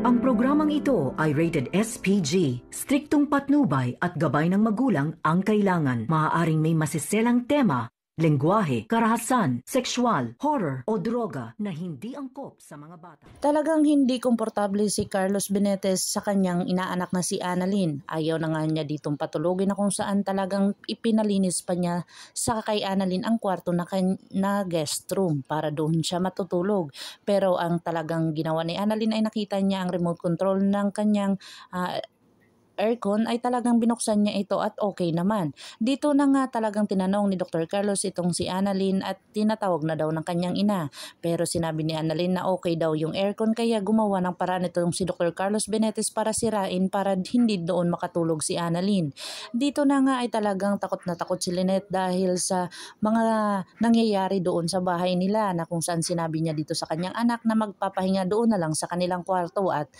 Ang programang ito ay rated SPG. Striktong patnubay at gabay ng magulang ang kailangan. Maaaring may masiselang tema, lengguwahe, karahasan, sexual, horror o droga na hindi angkop sa mga bata. Talagang hindi komportable si Carlos Benitez sa kanyang inaanak na si Annalyn. Ayaw na nga niya ditong patulogin na kung saan talagang ipinalinis pa niya sa kay Annalyn ang kwarto na guest room para doon siya matutulog. Pero ang talagang ginawa ni Annalyn ay nakita niya ang remote control ng kanyang aircon ay talagang binuksan niya ito at okay naman. Dito na nga talagang tinanong ni Dr. Carlos itong si Annalyn at tinatawag na daw ng kanyang ina. Pero sinabi ni Annalyn na okay daw yung aircon kaya gumawa ng paraan itong si Dr. Carlos Benitez para sirain para hindi doon makatulog si Annalyn. Dito na nga ay talagang takot na takot si Lynette dahil sa mga nangyayari doon sa bahay nila na kung saan sinabi niya dito sa kanyang anak na magpapahinga doon na lang sa kanilang kwarto at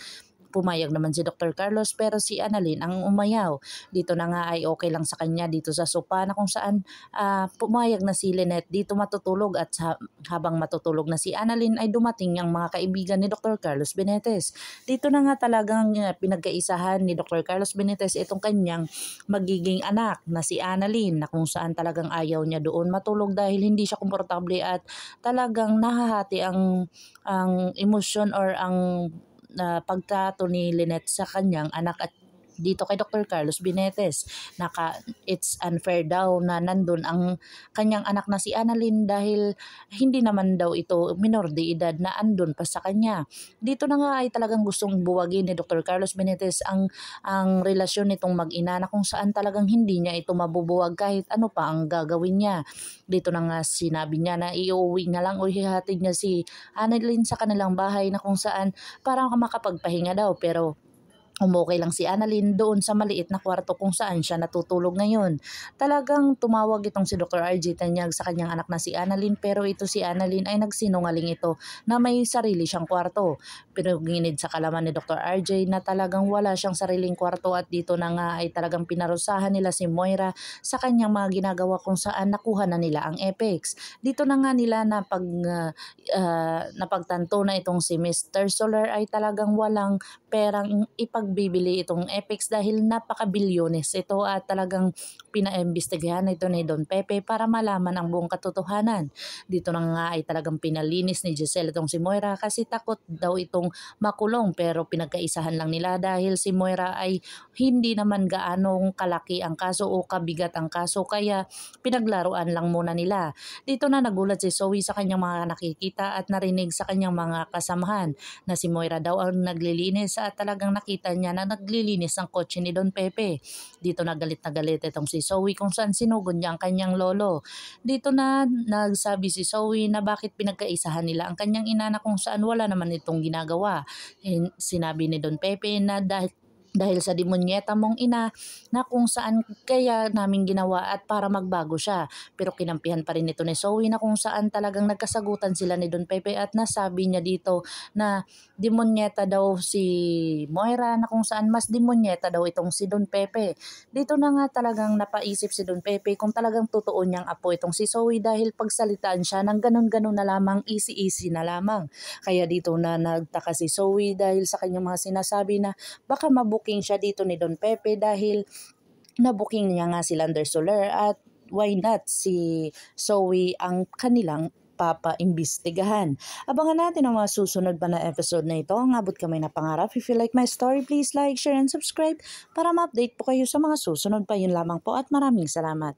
pumayag naman si Dr. Carlos pero si Annalyn ang umayaw. Dito na nga ay okay lang sa kanya dito sa sopa na kung saan pumayag na si Lynette dito matutulog at habang matutulog na si Annalyn ay dumating ang mga kaibigan ni Dr. Carlos Benitez. Dito na nga talagang pinagkaisahan ni Dr. Carlos Benitez itong kanyang magiging anak na si Annalyn na kung saan talagang ayaw niya doon matulog dahil hindi siya komportable at talagang nahahati ang emosyon or ang pagtrato ni Lynette sa kanyang anak at dito kay Dr. Carlos Benitez. It's unfair daw na nandun ang kanyang anak na si Annalyn dahil hindi naman daw ito minor de edad na andun pa sa kanya. Dito na nga ay talagang gustong buwagin ni Dr. Carlos Benitez ang relasyon nitong mag-ina na kung saan talagang hindi niya ito mabubuwag kahit ano pa ang gagawin niya. Dito na nga sinabi niya na iuwi na lang o hihatid niya si Annalyn sa kanilang bahay na kung saan parang makapagpahinga daw pero umukay lang si Annalyn doon sa maliit na kwarto kung saan siya natutulog ngayon. Talagang tumawag itong si Dr. RJ Tanyag sa kanyang anak na si Annalyn pero ito si Annalyn ay nagsinungaling ito na may sarili siyang kwarto. Pero ginid sa kalaman ni Dr. RJ na talagang wala siyang sariling kwarto at dito na nga ay talagang pinarusahan nila si Moira sa kanyang mga ginagawa kung saan nakuha na nila ang Apex. Dito na nga nila napagtanto na itong si Mr. Soler ay talagang walang perang ipagbibili itong Apex dahil napaka-bilyones ito at talagang pinaimbestigahan ito ni Don Pepe para malaman ang buong katotohanan. Dito na nga ay talagang pinalinis ni Giselle itong si Moira kasi takot daw itong makulong pero pinagkaisahan lang nila dahil si Moira ay hindi naman gaanong kalaki ang kaso o kabigat ang kaso kaya pinaglaruan lang muna nila. Dito na nagulat si Zoe sa kanyang mga nakikita at narinig sa kanyang mga kasamahan na si Moira daw ang naglilinis at talagang nakita niya na naglilinis ang kotse ni Don Pepe. Dito na galit itong si Zoe kung saan sinugod niya ang kanyang lolo. Dito na nagsabi si Zoe na bakit pinagkaisahan nila ang kanyang ina na kung saan wala naman itong ginagawa. Sinabi ni Don Pepe na dahil sa demonyeta mong ina na kung saan kaya namin ginawa at para magbago siya. Pero kinampihan pa rin ito ni Zoe na kung saan talagang nagkasagutan sila ni Don Pepe at nasabi niya dito na demonyeta daw si Moira na kung saan mas demonyeta daw itong si Don Pepe. Dito na nga talagang napaisip si Don Pepe kung talagang totoo niyang apo itong si Zoe dahil pagsalitaan siya ng ganun-ganun na lamang, easy-easy na lamang. Kaya dito na nagtaka si Zoe dahil sa kanyang mga sinasabi na baka mabuking siya dito ni Don Pepe dahil nabuking niya nga si Lander Soler at why not si Zoe ang kanilang papa-imbestigahan. Abangan natin ang mga susunod pa na episode na ito. Ang abot kamay na pangarap. If you like my story, please like, share, and subscribe para ma-update po kayo sa mga susunod pa. Yun lamang po at maraming salamat.